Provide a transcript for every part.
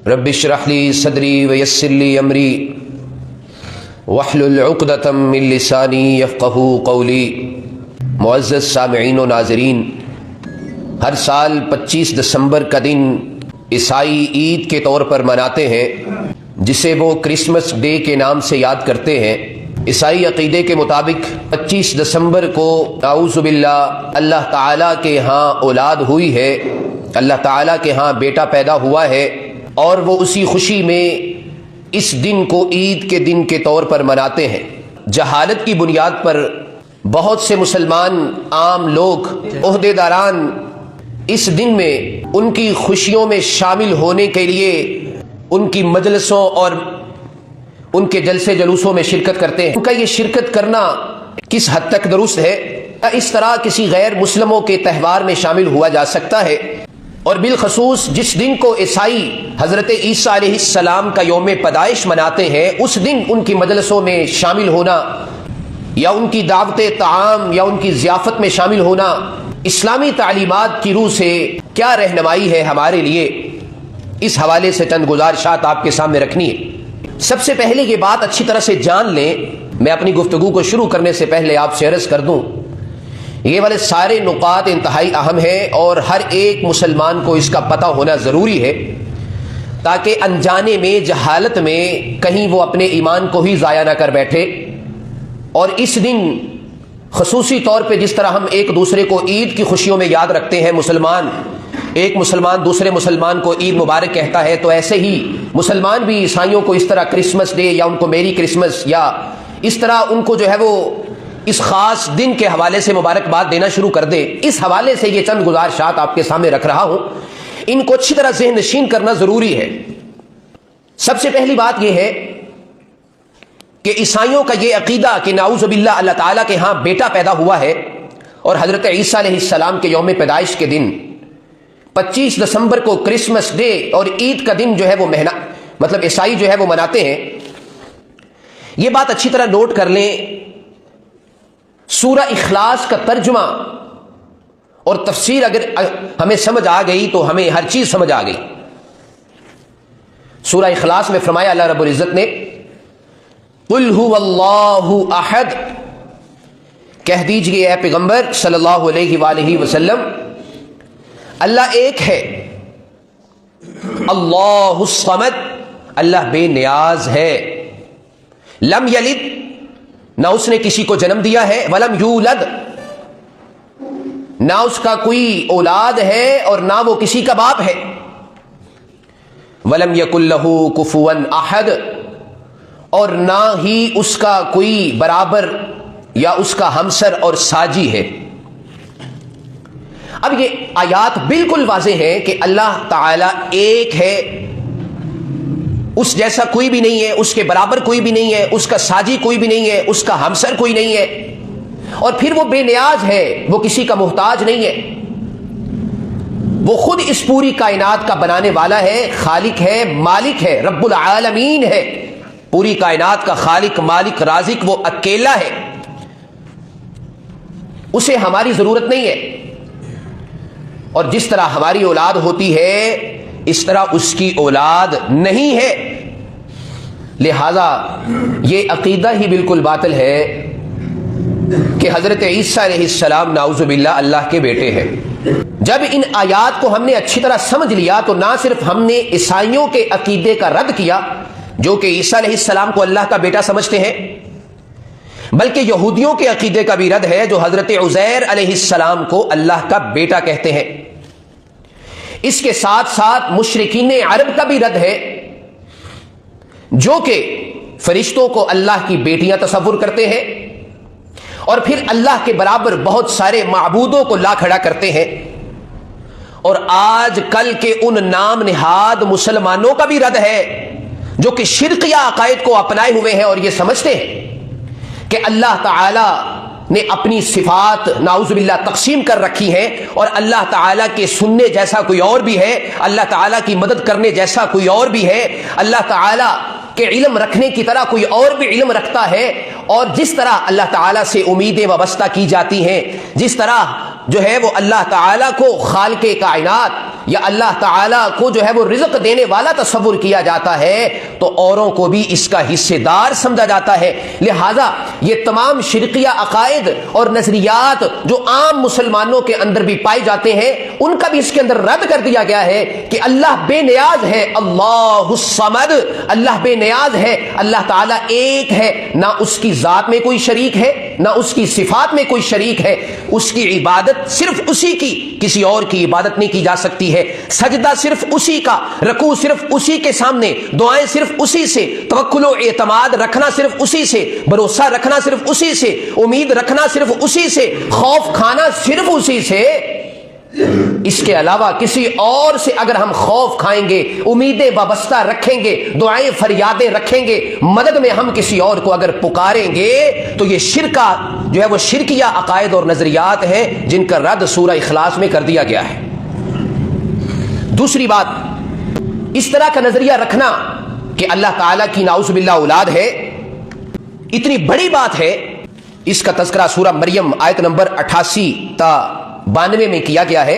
رب اشرح لی صدری ویسر لی امری واحلل عقدۃ من لسانی یفقہوا قولی۔ معزز سامعین و ناظرین، ہر سال 25 دسمبر کا دن عیسائی عید کے طور پر مناتے ہیں، جسے وہ کرسمس ڈے کے نام سے یاد کرتے ہیں۔ عیسائی عقیدے کے مطابق 25 دسمبر کو نعوذ باللہ اللہ تعالیٰ کے ہاں اولاد ہوئی ہے، اللہ تعالیٰ کے ہاں بیٹا پیدا ہوا ہے، اور وہ اسی خوشی میں اس دن کو عید کے دن کے طور پر مناتے ہیں۔ جہالت کی بنیاد پر بہت سے مسلمان عام لوگ، عہدے داران اس دن میں ان کی خوشیوں میں شامل ہونے کے لیے ان کی مجلسوں اور ان کے جلسے جلوسوں میں شرکت کرتے ہیں۔ ان کا یہ شرکت کرنا کس حد تک درست ہے؟ اس طرح کسی غیر مسلموں کے تہوار میں شامل ہوا جا سکتا ہے؟ اور بالخصوص جس دن کو عیسائی حضرت عیسیٰ علیہ السلام کا یوم پیدائش مناتے ہیں، اس دن ان کی مجلسوں میں شامل ہونا یا ان کی دعوت طعام یا ان کی ضیافت میں شامل ہونا اسلامی تعلیمات کی روح سے کیا رہنمائی ہے ہمارے لیے؟ اس حوالے سے چند گزارشات آپ کے سامنے رکھنی ہے۔ سب سے پہلے یہ بات اچھی طرح سے جان لیں، میں اپنی گفتگو کو شروع کرنے سے پہلے آپ سے عرض کر دوں، یہ والے سارے نکات انتہائی اہم ہیں اور ہر ایک مسلمان کو اس کا پتہ ہونا ضروری ہے، تاکہ انجانے میں، جہالت میں کہیں وہ اپنے ایمان کو ہی ضائع نہ کر بیٹھے۔ اور اس دن خصوصی طور پہ جس طرح ہم ایک دوسرے کو عید کی خوشیوں میں یاد رکھتے ہیں، ایک مسلمان دوسرے مسلمان کو عید مبارک کہتا ہے، تو ایسے ہی مسلمان بھی عیسائیوں کو اس طرح کرسمس ڈے یا ان کو میری کرسمس یا اس طرح ان کو جو ہے وہ اس خاص دن کے حوالے سے مبارکباد دینا شروع کر دے۔ اس حوالے سے یہ چند گزارشات آپ کے سامنے رکھ رہا ہوں، ان کو اچھی طرح ذہن نشین کرنا ضروری ہے۔ سب سے پہلی بات یہ ہے کہ عیسائیوں کا یہ عقیدہ کہ نعوذ باللہ اللہ تعالیٰ کے ہاں بیٹا پیدا ہوا ہے، اور حضرت عیسیٰ علیہ السلام کے یوم پیدائش کے دن 25 دسمبر کو کرسمس ڈے اور عید کا دن جو ہے وہ مطلب عیسائی جو ہے وہ مناتے ہیں۔ یہ بات اچھی طرح نوٹ کر لیں، سورہ اخلاص کا ترجمہ اور تفسیر اگر ہمیں سمجھ آ گئی تو ہمیں ہر چیز سمجھ آ گئی۔ سورہ اخلاص میں فرمایا اللہ رب العزت نے، قل هو اللہ احد، کہہ دیجئے اے پیغمبر صلی اللہ علیہ وآلہ وسلم، اللہ ایک ہے، اللہ الصمد، اللہ بے نیاز ہے، لم یلد، نہ اس نے کسی کو جنم دیا ہے، ولم یولد، نہ اس کا کوئی اولاد ہے اور نہ وہ کسی کا باپ ہے، ولم یکن لہ کفوا احد، اور نہ ہی اس کا کوئی برابر یا اس کا ہمسر اور ساجی ہے۔ اب یہ آیات بالکل واضح ہے کہ اللہ تعالی ایک ہے، اس جیسا کوئی بھی نہیں ہے، اس کے برابر کوئی بھی نہیں ہے، اس کا ساجی کوئی بھی نہیں ہے، اس کا ہمسر کوئی نہیں ہے، اور پھر وہ بے نیاز ہے، وہ کسی کا محتاج نہیں ہے، وہ خود اس پوری کائنات کا بنانے والا ہے، خالق ہے، مالک ہے، رب العالمین ہے، پوری کائنات کا خالق، مالک، رازق وہ اکیلا ہے، اسے ہماری ضرورت نہیں ہے۔ اور جس طرح ہماری اولاد ہوتی ہے اس طرح اس کی اولاد نہیں ہے، لہذا یہ عقیدہ ہی بالکل باطل ہے کہ حضرت عیسیٰ علیہ السلام نعوذ باللہ اللہ کے بیٹے ہیں۔ جب ان آیات کو ہم نے اچھی طرح سمجھ لیا تو نہ صرف ہم نے عیسائیوں کے عقیدے کا رد کیا جو کہ عیسیٰ علیہ السلام کو اللہ کا بیٹا سمجھتے ہیں، بلکہ یہودیوں کے عقیدے کا بھی رد ہے جو حضرت عزیر علیہ السلام کو اللہ کا بیٹا کہتے ہیں۔ اس کے ساتھ ساتھ مشرکین عرب کا بھی رد ہے جو کہ فرشتوں کو اللہ کی بیٹیاں تصور کرتے ہیں اور پھر اللہ کے برابر بہت سارے معبودوں کو لا کھڑا کرتے ہیں۔ اور آج کل کے ان نام نہاد مسلمانوں کا بھی رد ہے جو کہ شرقیہ عقائد کو اپنائے ہوئے ہیں اور یہ سمجھتے ہیں کہ اللہ تعالی نے اپنی صفات نعوذ باللہ تقسیم کر رکھی ہیں، اور اللہ تعالیٰ کے سننے جیسا کوئی اور بھی ہے، اللہ تعالیٰ کی مدد کرنے جیسا کوئی اور بھی ہے، اللہ تعالیٰ کے علم رکھنے کی طرح کوئی اور بھی علم رکھتا ہے، اور جس طرح اللہ تعالیٰ سے امیدیں وابستہ کی جاتی ہیں، جس طرح جو ہے وہ اللہ تعالیٰ کو خالق کائنات یا اللہ تعالیٰ کو جو ہے وہ رزق دینے والا تصور کیا جاتا ہے تو اوروں کو بھی اس کا حصے دار سمجھا جاتا ہے. لہذا یہ تمام شرکیہ عقائد اور نظریات جو عام مسلمانوں کے اندر بھی پائے جاتے ہیں ان کا بھی اس کے اندر رد کر دیا گیا ہے کہ اللہ بے نیاز ہے. اللہ الصمد، اللہ بے نیاز ہے، اللہ تعالیٰ ایک ہے، نہ اس کی ذات میں کوئی شریک ہے نہ اس کی صفات میں کوئی شریک ہے. اس کی عبادت صرف اسی کی، کسی اور کی عبادت نہیں کی جا سکتی ہے. سجدہ صرف اسی کا، رکوع صرف اسی کے سامنے، دعائیں صرف اسی سے، توکل و اعتماد رکھنا صرف اسی سے، بھروسہ رکھنا صرف اسی سے، امید رکھنا صرف اسی سے، خوف کھانا صرف اسی سے. اس کے علاوہ کسی اور سے اگر ہم خوف کھائیں گے، امیدیں وابستہ رکھیں گے، دعائیں فریادیں رکھیں گے، مدد میں ہم کسی اور کو اگر پکاریں گے تو یہ شرکا جو ہے وہ شرکیہ عقائد اور نظریات ہیں جن کا رد سورہ اخلاص میں کر دیا گیا ہے. دوسری بات، اس طرح کا نظریہ رکھنا کہ اللہ تعالیٰ کی نعوذ باللہ اولاد ہے، اتنی بڑی بات ہے. اس کا تذکرہ سورہ مریم آیت نمبر 88 تا 92 میں کیا گیا ہے.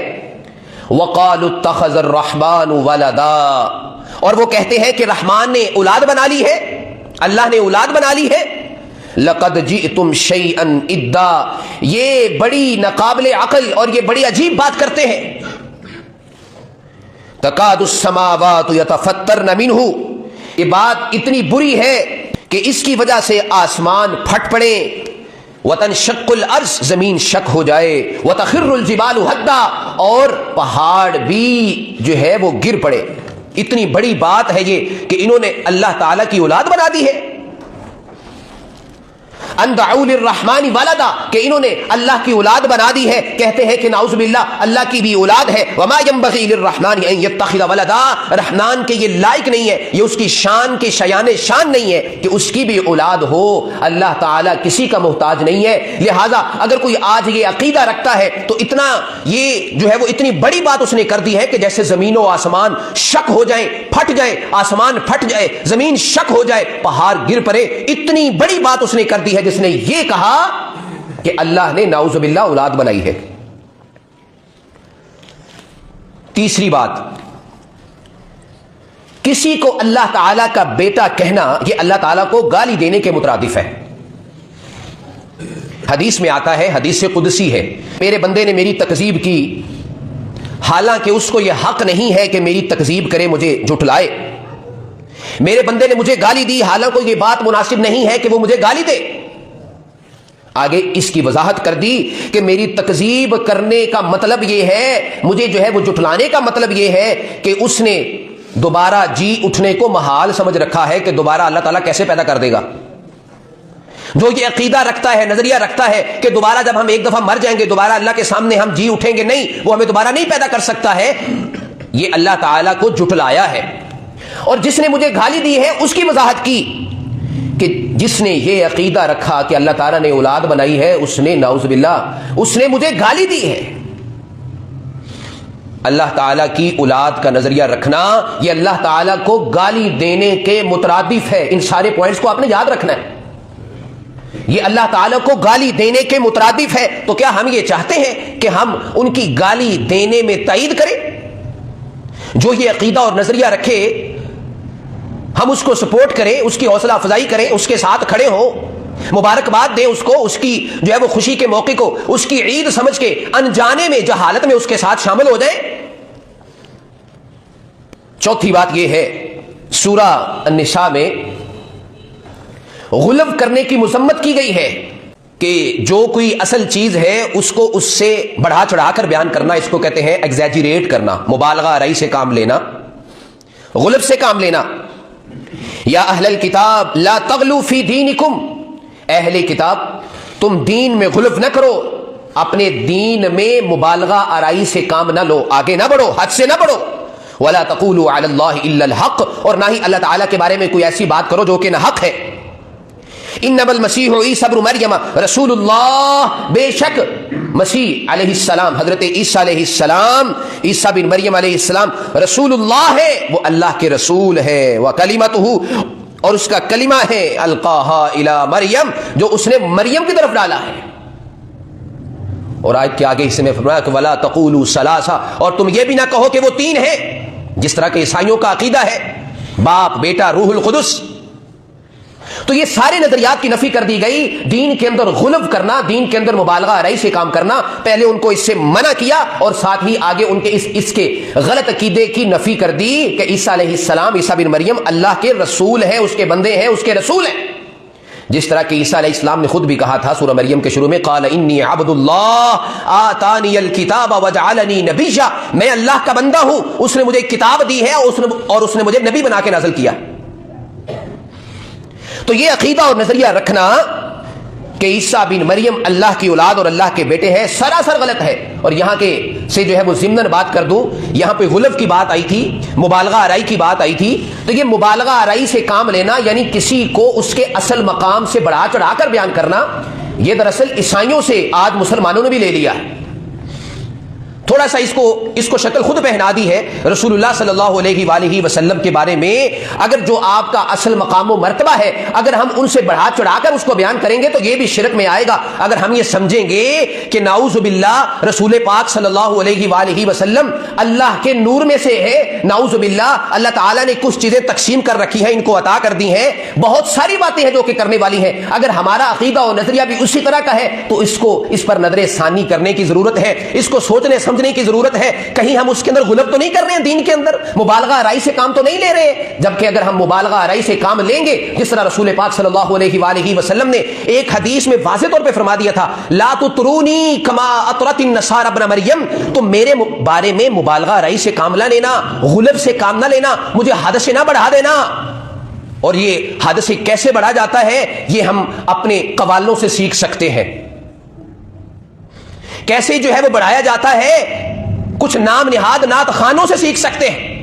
وَقَالُوا اتَّخَذَ الرَّحْمَنُ وَلَدًا، اور وہ کہتے ہیں کہ رحمان نے اولاد بنا لی ہے، اللہ نے اولاد بنا لی ہے. لَقَدْ جِئْتُمْ شَيْئًا إِدًّا، یہ بڑی ناقابل عقل اور یہ بڑی عجیب بات کرتے ہیں. تَكَادُ السَّمَاوَاتُ يَتَفَطَّرْنَ مِنْهُ، یہ بات اتنی بری ہے کہ اس کی وجہ سے آسمان پھٹ پڑے، وَتَنشَقُّ الْأَرْضُ، زمین شق ہو جائے، وَتَخِرُّ الْجِبَالُ هَدًّا، اور پہاڑ بھی جو ہے وہ گر پڑے. اتنی بڑی بات ہے یہ کہ انہوں نے اللہ تعالیٰ کی اولاد بنا دی ہے. ان دعوا للرحمن ولدا، کہ انہوں نے اللہ کی اولاد بنا دی ہے. کہتے ہیں کہ نعوذ باللہ اللہ کی بھی اولاد ہے. وما ينبغي للرحمن ان يتخذ ولدا، رحمان کے یہ لائق نہیں ہے، یہ اس کی شان کے شیان شان نہیں ہے کہ اس کی بھی اولاد ہو. اللہ تعالیٰ کسی کا محتاج نہیں ہے. لہذا اگر کوئی آج یہ عقیدہ رکھتا ہے تو اتنا یہ جو ہے وہ اتنی بڑی بات اس نے کر دی ہے کہ جیسے زمین و آسمان شک ہو جائیں، پھٹ جائے، آسمان پھٹ جائے، زمین شک ہو جائے، پہاڑ گر پڑے. اتنی بڑی بات اس نے کر دی ہے جس نے یہ کہا کہ اللہ نے نعوذ باللہ اولاد بنائی ہے. تیسری بات، کسی کو اللہ تعالیٰ کا بیٹا کہنا یہ اللہ تعالیٰ کو گالی دینے کے مترادف ہے. حدیث میں آتا ہے، حدیث قدسی ہے، میرے بندے نے میری تکذیب کی حالانکہ اس کو یہ حق نہیں ہے کہ میری تکذیب کرے، مجھے جھٹلائے. میرے بندے نے مجھے گالی دی حالانکہ یہ بات مناسب نہیں ہے کہ وہ مجھے گالی دے. آگے اس کی وضاحت کر دی کہ میری تکذیب کرنے کا مطلب یہ ہے، مجھے جو ہے وہ جھٹلانے کا مطلب یہ ہے کہ اس نے دوبارہ جی اٹھنے کو محال سمجھ رکھا ہے کہ دوبارہ اللہ تعالیٰ کیسے پیدا کر دے گا. جو یہ عقیدہ رکھتا ہے، نظریہ رکھتا ہے کہ دوبارہ جب ہم ایک دفعہ مر جائیں گے دوبارہ اللہ کے سامنے ہم جی اٹھیں گے، نہیں، وہ ہمیں دوبارہ نہیں پیدا کر سکتا ہے، یہ اللہ تعالیٰ کو جھٹلایا ہے. اور جس نے مجھے گالی دی ہے اس کی وضاحت کی کہ جس نے یہ عقیدہ رکھا کہ اللہ تعالیٰ نے اولاد بنائی ہے اس نے نعوذ باللہ اس نے مجھے گالی دی ہے. اللہ تعالیٰ کی اولاد کا نظریہ رکھنا یہ اللہ تعالیٰ کو گالی دینے کے مترادف ہے. ان سارے پوائنٹس کو آپ نے یاد رکھنا ہے، یہ اللہ تعالیٰ کو گالی دینے کے مترادف ہے. تو کیا ہم یہ چاہتے ہیں کہ ہم ان کی گالی دینے میں تائید کریں؟ جو یہ عقیدہ اور نظریہ رکھے ہم اس کو سپورٹ کریں، اس کی حوصلہ افزائی کریں، اس کے ساتھ کھڑے ہوں، مبارکباد دیں اس کو، اس کی جو ہے وہ خوشی کے موقع کو اس کی عید سمجھ کے انجانے میں جہالت میں اس کے ساتھ شامل ہو جائیں. چوتھی بات یہ ہے، سورہ النساء میں غلو کرنے کی مذمت کی گئی ہے کہ جو کوئی اصل چیز ہے اس کو اس سے بڑھا چڑھا کر بیان کرنا، اس کو کہتے ہیں ایگزیجریٹ کرنا، مبالغہ آرائی سے کام لینا، غلو سے کام لینا. یا اہل الکتاب لا تغلو فی دینکم، اہل کتاب تم دین میں غلو نہ کرو، اپنے دین میں مبالغہ آرائی سے کام نہ لو، آگے نہ بڑھو، حد سے نہ بڑھو. ولا تقولوا علی اللہ الا الحق، اور نہ ہی اللہ تعالیٰ کے بارے میں کوئی ایسی بات کرو جو کہ نہ حق ہے. انما المسیح عیسی ابن مریم رسول اللہ، بے شک مسیح علیہ السلام، حضرت عیسیٰ علیہ السلام، عیسیٰ بن مریم علیہ السلام رسول اللہ ہے، وہ اللہ کے رسول ہے. وکلمتہ، اور اس کا کلمہ ہے، القاہا الی مریم، جو اس نے مریم کی طرف ڈالا ہے. اور آیت کے آگے حصے میں فرمایا کہ ولا تقولوا ثلاثہ، اور تم یہ بھی نہ کہو کہ وہ تین ہیں، جس طرح کہ عیسائیوں کا عقیدہ ہے، باپ، بیٹا، روح القدس۔ تو یہ سارے نظریات کی نفی کر دی گئی۔ دین کے اندر غلو کرنا، دین کے اندر مبالغہ آرائی سے کام کرنا، پہلے ان کو اس سے منع کیا اور ساتھ ہی آگے ان کے اس کے غلط عقیدے کی نفی کر دی کہ عیسیٰ علیہ السلام، عیسیٰ بن مریم اللہ کے رسول ہیں، اس کے بندے ہیں، اس کے رسول ہیں۔ جس طرح کہ عیسیٰ علیہ السلام نے خود بھی کہا تھا سورہ مریم کے شروع میں، قال انی عبد اللہ آتانی الکتاب وجعلنی نبیا، میں اللہ کا بندہ ہوں، اس نے مجھے کتاب دی ہے اور اس نے مجھے نبی بنا کے نازل کیا۔ تو یہ عقیدہ اور نظریہ رکھنا کہ عیسیٰ بن مریم اللہ کی اولاد اور اللہ کے بیٹے ہیں، سراسر غلط ہے۔ اور یہاں کے سے جو ہے وہ ضمناً بات کر دوں، یہاں پہ غلو کی بات آئی تھی، مبالغہ آرائی کی بات آئی تھی، تو یہ مبالغہ آرائی سے کام لینا یعنی کسی کو اس کے اصل مقام سے بڑھا چڑھا کر بیان کرنا، یہ دراصل عیسائیوں سے آج مسلمانوں نے بھی لے لیا ہے۔ تھوڑا سا اس کو شکل خود پہنا دی ہے رسول اللہ صلی اللہ علیہ وآلہ وسلم کے بارے میں۔ اگر جو آپ کا اصل مقام و مرتبہ ہے، اگر ہم ان سے بڑھا چڑھا کر اس کو بیان کریں گے تو یہ بھی شرک میں آئے گا۔ اگر ہم یہ سمجھیں گے کہ نعوذ باللہ رسول پاک صلی اللہ علیہ وآلہ وسلم اللہ کے نور میں سے ہے، نعوذ باللہ اللہ تعالیٰ نے کچھ چیزیں تقسیم کر رکھی ہیں، ان کو عطا کر دی ہیں، بہت ساری باتیں ہیں جو کہ کرنے والی ہیں، اگر ہمارا عقیدہ اور نظریہ بھی اسی طرح کا ہے تو اس پر نظر ثانی کرنے کی ضرورت ہے، اس کو سوچنے سمجھنے کی ضرورت ہے۔ کہیں ہم اس کے اندر غلو تو نہیں کر رہے ہیں، دین کے اندر مبالغہ آرائی سے کام تو نہیں لے رہے، جبکہ اگر ہم مبالغہ آرائی سے کام لیں گے، جس طرح رسول پاک صلی اللہ علیہ وآلہ وسلم نے ایک حدیث میں واضح طور پہ فرما دیا تھا، لا تطرونی کما اطرت النصارى ابن مریم، تو میرے بارے میں مبالغہ آرائی سے کام نہ لینا، غلو سے کام نہ لینا، مجھے حد سے نہ بڑھا دینا۔ اور یہ حد سے کیسے بڑھا جاتا ہے یہ ہم اپنے قوالوں سے سیکھ سکتے ہیں، کیسے جو ہے وہ بڑھایا جاتا ہے، کچھ نام نہاد نعت خانوں سے سیکھ سکتے ہیں۔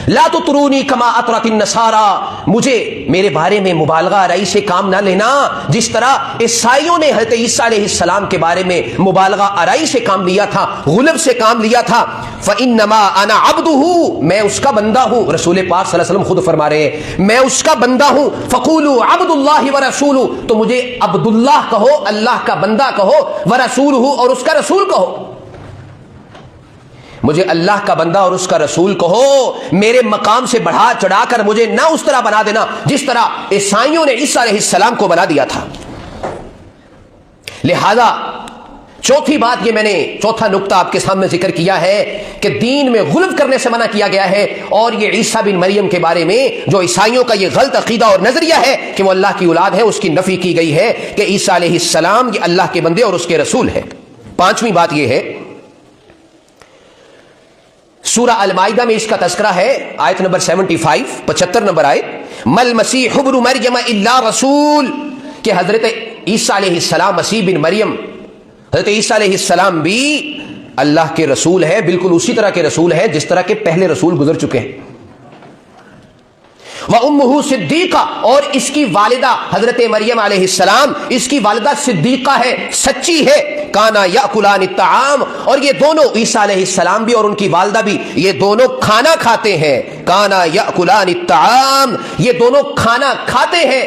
لا تطرونی کما اطرت النصارى، مجھے میرے بارے میں مبالغہ آرائی سے کام نہ لینا، جس طرح عیسائیوں نے حضرت عیسیٰ علیہ السلام کے بارے میں مبالغہ آرائی سے کام لیا تھا، غلو سے کام لیا تھا۔ فإنما أنا عبدہ، میں اس کا بندہ ہوں، رسول پاک صلی اللہ علیہ وسلم خود فرما رہے ہیں میں اس کا بندہ ہوں۔ فقولوا عبد اللہ ورسولہ، تو مجھے عبد اللہ کہو، اللہ کا بندہ کہو، ورسولہ، اور اس کا رسول کہو، مجھے اللہ کا بندہ اور اس کا رسول کہو، میرے مقام سے بڑھا چڑھا کر مجھے نہ اس طرح بنا دینا جس طرح عیسائیوں نے عیسیٰ علیہ السلام کو بنا دیا تھا۔ لہذا چوتھی بات، یہ میں نے چوتھا نقطہ آپ کے سامنے ذکر کیا ہے کہ دین میں غلو کرنے سے منع کیا گیا ہے، اور یہ عیسیٰ بن مریم کے بارے میں جو عیسائیوں کا یہ غلط عقیدہ اور نظریہ ہے کہ وہ اللہ کی اولاد ہے، اس کی نفی کی گئی ہے کہ عیسیٰ علیہ السلام یہ اللہ کے بندے اور اس کے رسول ہیں۔ پانچویں بات یہ ہے، سورہ المائدہ میں اس کا تذکرہ ہے، آیت نمبر 75 نمبر آیت، مل مسیح ابن مریم الا رسول، کہ حضرت عیسیٰ علیہ السلام، مسیح بن مریم، حضرت عیسیٰ علیہ السلام بھی اللہ کے رسول ہے، بالکل اسی طرح کے رسول ہے جس طرح کے پہلے رسول گزر چکے ہیں۔ وَأُمُّهُ صِدِّيقَةٌ، اور اس کی والدہ حضرت مریم علیہ السلام، اس کی والدہ صدیقہ ہے، سچی ہے۔ کانا یأکلان الطعام، اور یہ دونوں عیسیٰ علیہ السلام بھی اور ان کی والدہ بھی یہ دونوں کھانا کھاتے ہیں۔ کانا یأکلان الطعام، یہ دونوں کھانا کھاتے ہیں۔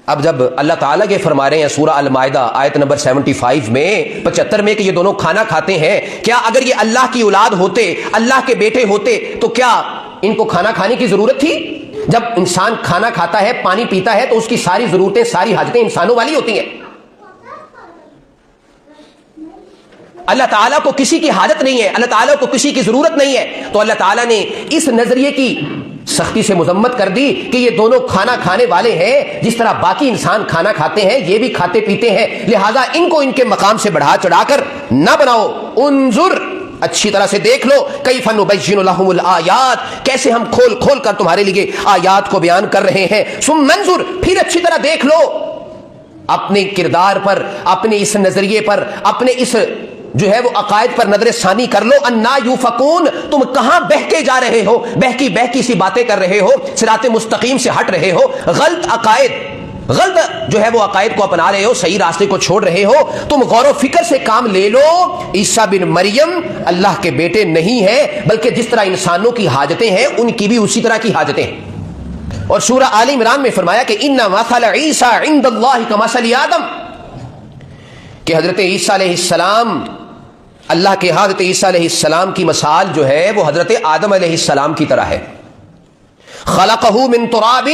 اب جب اللہ تعالیٰ کے فرما رہے ہیں سورہ المائدہ آیت نمبر 75 میں 75 میں کہ یہ دونوں کھانا کھاتے ہیں، کیا اگر یہ اللہ کی اولاد ہوتے، اللہ کے بیٹے ہوتے تو کیا ان کو کھانا کھانے کی ضرورت تھی؟ جب انسان کھانا کھاتا ہے، پانی پیتا ہے، تو اس کی ساری ضرورتیں، ساری حاجتیں انسانوں والی ہوتی ہیں۔ اللہ تعالیٰ کو کسی کی حاجت نہیں ہے، اللہ تعالیٰ کو کسی کی ضرورت نہیں ہے، تو اللہ تعالیٰ نے اس نظریے کی سختی سے مذمت کر دی کہ یہ دونوں کھانا کھانے والے ہیں، جس طرح باقی انسان کھانا کھاتے ہیں یہ بھی کھاتے پیتے ہیں، لہذا ان کو ان کے مقام سے بڑھا چڑھا کر نہ بناؤ۔ انظر، اچھی طرح سے دیکھ لو، کیف نبین لہم الآیات، کیسے ہم کھول کھول کر تمہارے لیے آیات کو بیان کر رہے ہیں۔ ثم انظر، پھر اچھی طرح دیکھ لو اپنے کردار پر، اپنے اس نظریے پر، اپنے اس جو ہے وہ عقائد پر نظر ثانی کر لو، انا یوفکون، تم کہاں بہکے جا رہے ہو، بہکی سی باتیں کر رہے ہو، صراط مستقیم سے ہٹ رہے ہو، غلط عقائد، غلط جو ہے وہ عقائد کو اپنا رہے ہو، صحیح راستے کو چھوڑ رہے ہو۔ تم غور و فکر سے کام لے لو، عیسیٰ بن مریم اللہ کے بیٹے نہیں ہیں، بلکہ جس طرح انسانوں کی حاجتیں ہیں ان کی بھی اسی طرح کی حاجتیں ہیں۔ اور سورہ آل عمران میں فرمایا کہ ان مثل عیسیٰ عند اللہ کمثل آدم، کہ حضرت عیسیٰ علیہ السلام اللہ کے ہاں حضرت عیسیٰ علیہ السلام کی مثال جو ہے وہ حضرت آدم علیہ السلام کی طرح ہے. خلقہ من تراب،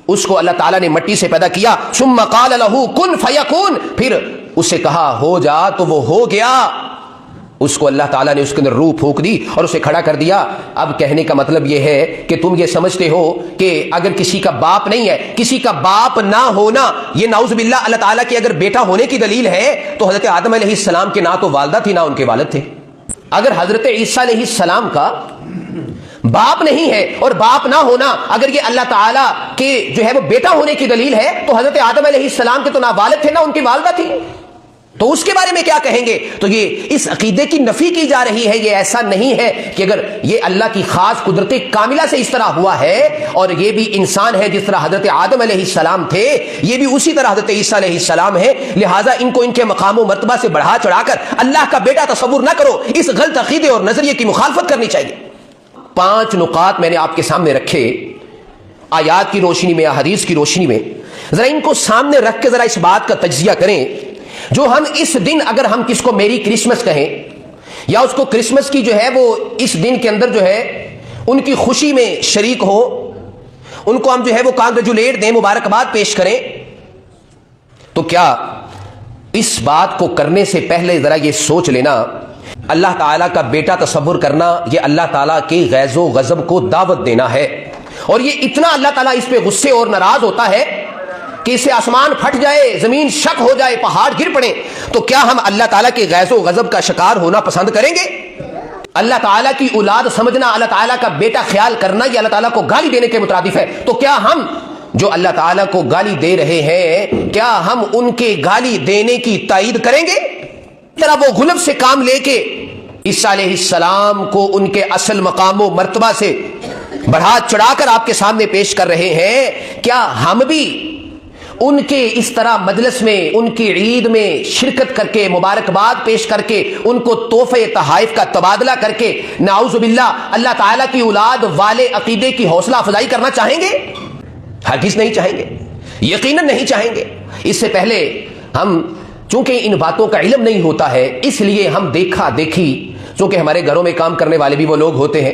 اس کو اللہ تعالیٰ نے مٹی سے پیدا کیا. ثم قال له کن فیکون، پھر اسے کہا ہو جا تو وہ ہو گیا. اس کو اللہ تعالیٰ نے اس کے اندر روح پھونک دی اور اسے کھڑا کر دیا. اب کہنے کا مطلب یہ ہے کہ تم یہ سمجھتے ہو کہ اگر کسی کا باپ نہیں ہے، کسی کا باپ نہ ہونا یہ نعوذ باللہ اللہ تعالیٰ کے اگر بیٹا ہونے کی دلیل ہے، تو حضرت آدم علیہ السلام کے نہ تو والدہ تھی نہ ان کے والد تھے. اگر حضرت عیسیٰ علیہ السلام کا باپ نہیں ہے اور باپ نہ ہونا اگر یہ اللہ تعالیٰ کے جو ہے وہ بیٹا ہونے کی دلیل ہے، تو حضرت آدم علیہ السلام کے تو نہ والد تھے نہ ان کی والدہ تھی، تو اس کے بارے میں کیا کہیں گے؟ تو یہ اس عقیدے کی نفی کی جا رہی ہے. یہ ایسا نہیں ہے کہ اگر یہ اللہ کی خاص قدرت کاملہ سے اس طرح ہوا ہے، اور یہ بھی انسان ہے جس طرح حضرت آدم علیہ السلام تھے، یہ بھی اسی طرح حضرت عیسیٰ علیہ السلام ہے، لہٰذا ان کو ان کے مقام و مرتبہ سے بڑھا چڑھا کر اللہ کا بیٹا تصور نہ کرو. اس غلط عقیدے اور نظریے کی مخالفت کرنی چاہیے. 5 نقاط میں نے آپ کے سامنے رکھے، آیات کی روشنی میں یا حدیث کی روشنی میں. ذرا ان کو سامنے رکھ کے ذرا اس بات کا تجزیہ کریں. جو ہم اس دن اگر ہم کس کو میری کرسمس کہیں یا اس کو کرسمس کی جو ہے وہ اس دن کے اندر جو ہے ان کی خوشی میں شریک ہو، ان کو ہم جو ہے وہ کانگریچولیٹ دیں، مبارکباد پیش کریں، تو کیا اس بات کو کرنے سے پہلے ذرا یہ سوچ لینا اللہ تعالیٰ کا بیٹا تصور کرنا یہ اللہ تعالیٰ کے غیظ و غضب کو دعوت دینا ہے. اور یہ اتنا اللہ تعالیٰ اس پہ غصے اور ناراض ہوتا ہے کہ اسے آسمان پھٹ جائے، زمین شک ہو جائے، پہاڑ گر پڑے، تو کیا ہم اللہ تعالیٰ کے غیظ و غضب کا شکار ہونا پسند کریں گے؟ اللہ تعالیٰ کی اولاد سمجھنا، اللہ تعالیٰ کا بیٹا خیال کرنا یہ اللہ تعالیٰ کو گالی دینے کے مترادف ہے. تو کیا ہم جو اللہ تعالیٰ کو گالی دے رہے ہیں، کیا ہم ان کے گالی دینے کی تائید کریں گے؟ ذرا وہ غلب سے کام لے کے عیسیٰ علیہ السلام کو ان کے اصل مقام و مرتبہ سے بڑھا چڑھا کر آپ کے سامنے پیش کر رہے ہیں، کیا ہم بھی ان کے اس طرح مجلس میں، ان کی عید میں شرکت کر کے، مبارکباد پیش کر کے، ان کو تحفے تحائف کا تبادلہ کر کے نعوذ باللہ اللہ تعالیٰ کی اولاد والے عقیدے کی حوصلہ افزائی کرنا چاہیں گے؟ ہرگز نہیں چاہیں گے، یقیناً نہیں چاہیں گے. اس سے پہلے ہم چونکہ ان باتوں کا علم نہیں ہوتا ہے، اس لیے ہم دیکھا دیکھی، چونکہ ہمارے گھروں میں کام کرنے والے بھی وہ لوگ ہوتے ہیں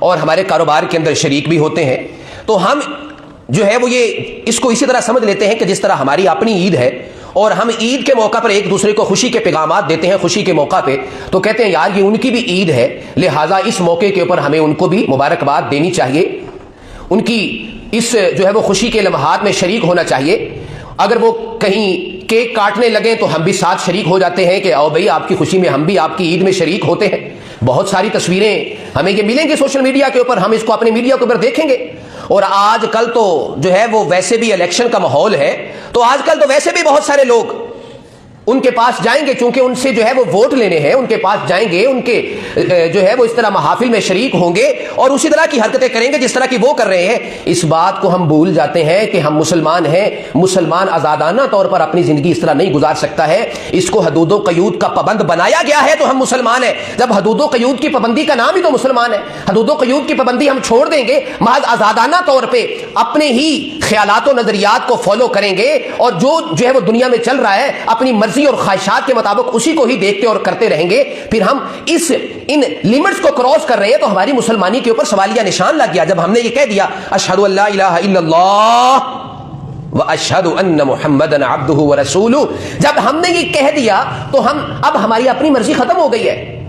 اور ہمارے کاروبار کے اندر شریک بھی ہوتے ہیں، تو ہم جو ہے وہ یہ اس کو اسی طرح سمجھ لیتے ہیں کہ جس طرح ہماری اپنی عید ہے اور ہم عید کے موقع پر ایک دوسرے کو خوشی کے پیغامات دیتے ہیں، خوشی کے موقع پہ تو کہتے ہیں یار یہ ان کی بھی عید ہے، لہٰذا اس موقع کے اوپر ہمیں ان کو بھی مبارکباد دینی چاہیے، ان کی اس جو ہے وہ خوشی کے لمحات میں شریک ہونا چاہیے. اگر وہ کہیں کیک کاٹنے لگیں تو ہم بھی ساتھ شریک ہو جاتے ہیں کہ آؤ بھائی آپ کی خوشی میں ہم بھی آپ کی عید میں شریک ہوتے ہیں. بہت ساری تصویریں ہمیں یہ ملیں گی سوشل میڈیا کے اوپر، ہم اس کو اپنے میڈیا کے اوپر دیکھیں گے. اور آج کل تو جو ہے وہ ویسے بھی الیکشن کا ماحول ہے، تو آج کل تو ویسے بھی بہت سارے لوگ ان کے پاس جائیں گے، چونکہ ان سے جو ہے وہ ووٹ لینے ہیں، ان کے پاس جائیں گے، ان کے جو ہے وہ اس طرح محافل میں شریک ہوں گے اور اسی طرح کی حرکتیں کریں گے جس طرح کی وہ کر رہے ہیں. اس بات کو ہم بھول جاتے ہیں کہ ہم مسلمان ہیں. مسلمان آزادانہ طور پر اپنی زندگی اس طرح نہیں گزار سکتا ہے. اس کو حدود و قیود کا پابند بنایا گیا ہے تو ہم مسلمان ہیں. جب حدود و قیود کی پابندی کا نام ہی تو مسلمان ہے. حدود و قیود کی پابندی ہم چھوڑ دیں گے، محض آزادانہ طور پہ اپنے ہی خیالات و نظریات کو فالو کریں گے اور جو ہے وہ دنیا میں چل رہا ہے اپنی مرضی اور خواہشات کے مطابق اسی کو ہی دیکھتے اور کرتے رہیں گے. پھر ہم ان لیمٹس کو کراس کر رہے ہیں تو ہماری مسلمانی کے اوپر سوالیہ نشان لگ گیا. جب ہم نے یہ کہہ دیا اشہد ان لا الہ الا اللہ واشہد ان محمدا عبدہ ورسولہ، جب ہم نے یہ کہہ دیا تو اب ہماری اپنی مرضی ختم ہو گئی ہے،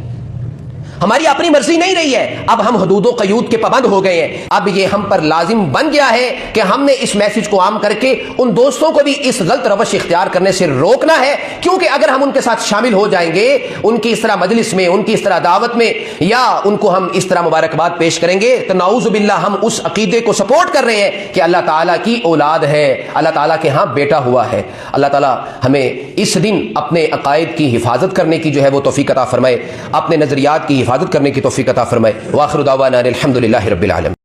ہماری اپنی مرضی نہیں رہی ہے. اب ہم حدود و قیود کے پابند ہو گئے ہیں. اب یہ ہم پر لازم بن گیا ہے کہ ہم نے اس میسج کو عام کر کے ان دوستوں کو بھی اس غلط روش اختیار کرنے سے روکنا ہے، کیونکہ اگر ہم ان کے ساتھ شامل ہو جائیں گے، ان کی اس طرح مجلس میں، ان کی اس طرح دعوت میں، یا ان کو ہم اس طرح مبارکباد پیش کریں گے تو نعوذ باللہ ہم اس عقیدے کو سپورٹ کر رہے ہیں کہ اللہ تعالیٰ کی اولاد ہے، اللہ تعالیٰ کے ہاں بیٹا ہوا ہے. اللہ تعالیٰ ہمیں اس دن اپنے عقائد کی حفاظت کرنے کی جو ہے وہ توفیق عطا فرمائے، اپنے نظریات کی حفاظت کرنے کی توفیق عطا فرمائے. وآخر دعوانا الحمدللہ رب العالمین.